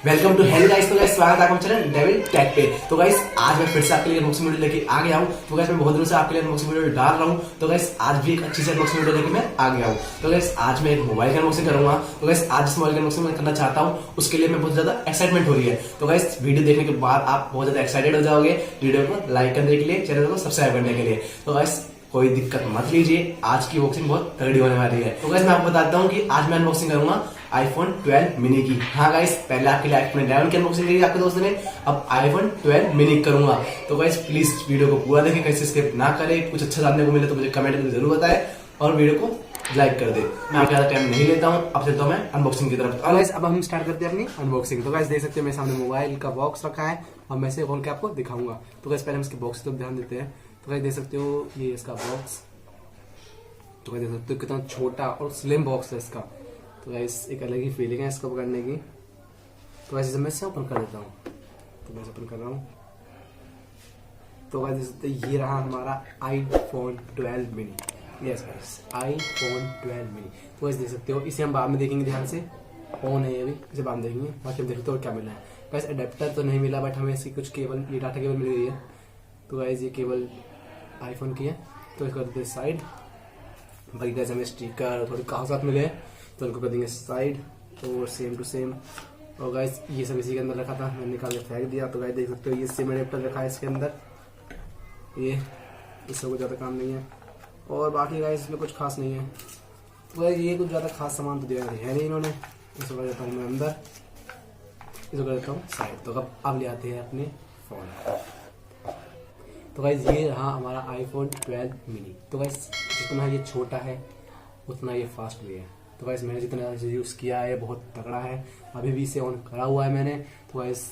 Welcome to hell guys. तो guys स्वागत है आपका चैनल डेविल टेक पे। तो गाइस आज मैं फिर से आपके लिए अनबॉक्सिंग वीडियो लेके आ गया हूं। तो गाइस मैं बहुत दिनों से आपके लिए अनबॉक्सिंग वीडियो डाल रहा हूं। तो गाइस आज भी एक अच्छी सी अनबॉक्सिंग वीडियो लेके मैं आ गया हूं। तो गाइस आज मैं एक मोबाइल का अनबॉक्सिंग करूंगा। तो गाइस आज इस मोबाइल का अनबॉक्सिंग मैं करना चाहता हूं, उसके लिए मैं बहुत ज्यादा एक्साइटमेंट हो रही है। तो गाइस वीडियो देखने के बाद आप बहुत ज्यादा एक्साइटेड हो जाओगे वीडियो को लाइक करने के लिए, चैनल को सब्सक्राइब करने के लिए। तो गाइस कोई दिक्कत मत लीजिए, आज की अनबॉक्सिंग बहुत तगड़ी होने वाली है। तो गाइस मैं आपको बताता हूं कि आज मैं अनबॉक्सिंग करूंगा iPhone 12 मिनी की। हाँ गाइस पहले आपके लिए iPhone 11 की अनबॉक्सिंग करी आपके दोस्त ने, अब iPhone 12 मिनी करूंगा। तो गाइस प्लीज वीडियो को पूरा देखें, कैसे स्किप ना करें। कुछ अच्छा जानने को मिले तो मुझे कमेंट में जरूर बताएं और वीडियो को लाइक कर दे। मैं आपका ज्यादा टाइम नहीं लेता हूँ, अब चलता हूँ मैं अनबॉक्सिंग की तरफ। और गाइस अब हम स्टार्ट करते हैं अपनी अनबॉक्सिंग। तो गाइस देख सकते हैं मेरे सामने मोबाइल का बॉक्स रखा है और मैं इसे खोल के आपको दिखाऊंगा। तो गाइस पहले हम इसके बॉक्स की तरफ ध्यान देते हैं। तो गाइस देख सकते हो ये इसका बॉक्स। तो गाइस देख सकते हो कितना छोटा और स्लिम बॉक्स है इसका। तो गाइस एक अलग ही फीलिंग है इसको पकड़ने की। तो गाइस मैं इसे ओपन कर देता हूँ। तो मैं ओपन कर रहा हूँ। तो गाइस देख सकते हैं ये रहा हमारा iPhone 12 mini. Yes guys iPhone 12 mini. तो गाइस देख सकते हो, इसे हम बाद में देखेंगे ध्यान से। ऑन है ये भी, इसे बाद में देखेंगे। बाकी हम देखते हो क्या मिला है। गाइस अडेप्टर तो नहीं मिला, बट हमें इसकी कुछ केबल, ये डाटा केबल मिल गई है। तो गाइस ये केबल आईफोन की है। तो इसको कर देते साइड। बाकी गाइस हमें स्टिकर थोड़े कागजात मिले हैं, तो उनको कर देंगे साइड और सेम टू सेम। और गाइस ये सब इसी के अंदर रखा था, मैंने निकाल के फेंक दिया। तो गाइस देख सकते हो ये सिम अडेप्टर रखा है इसके अंदर। ये इससे कोई ज़्यादा काम नहीं है। और बाकी गाइस इसमें कुछ खास नहीं है। तो गाइस ये कुछ ज़्यादा खास सामान तो दिया है नहीं इन्होंने। इसको कर देता हूँ मैं अंदर, इसको कर देता हूँ साइड। तो अब ले आते हैं अपने फ़ोन। तो गाइस ये रहा हमारा iPhone 12 मिनी। तो गाइस जितना ये छोटा है उतना ये फास्ट भी है। तो गाइस मैंने जितना यूज़ किया है बहुत तगड़ा है। अभी भी इसे ऑन करा हुआ है मैंने। तो गाइस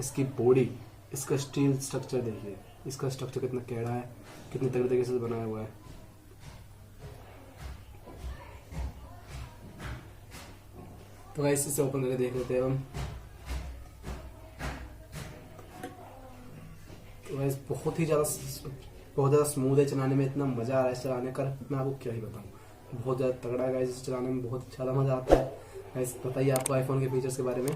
इसकी बॉडी, इसका स्टील स्ट्रक्चर देखिए, इसका स्ट्रक्चर कितना टेढ़ा है, कितने तगड़े तरीके से बनाया हुआ है। तो गाइस इसे ओपन करके देख लेते हैं हम। तो गाइस बहुत ज़्यादा स्मूथ है चलाने में, इतना मज़ा आ रहा है इसे चलाने का, मैं आपको क्या ही बताऊँ। बहुत ज़्यादा तगड़ा है गाइस, इसे चलाने में बहुत ज़्यादा मज़ा आता है। गाइस बताइए आपको आईफोन के फीचर्स के बारे में।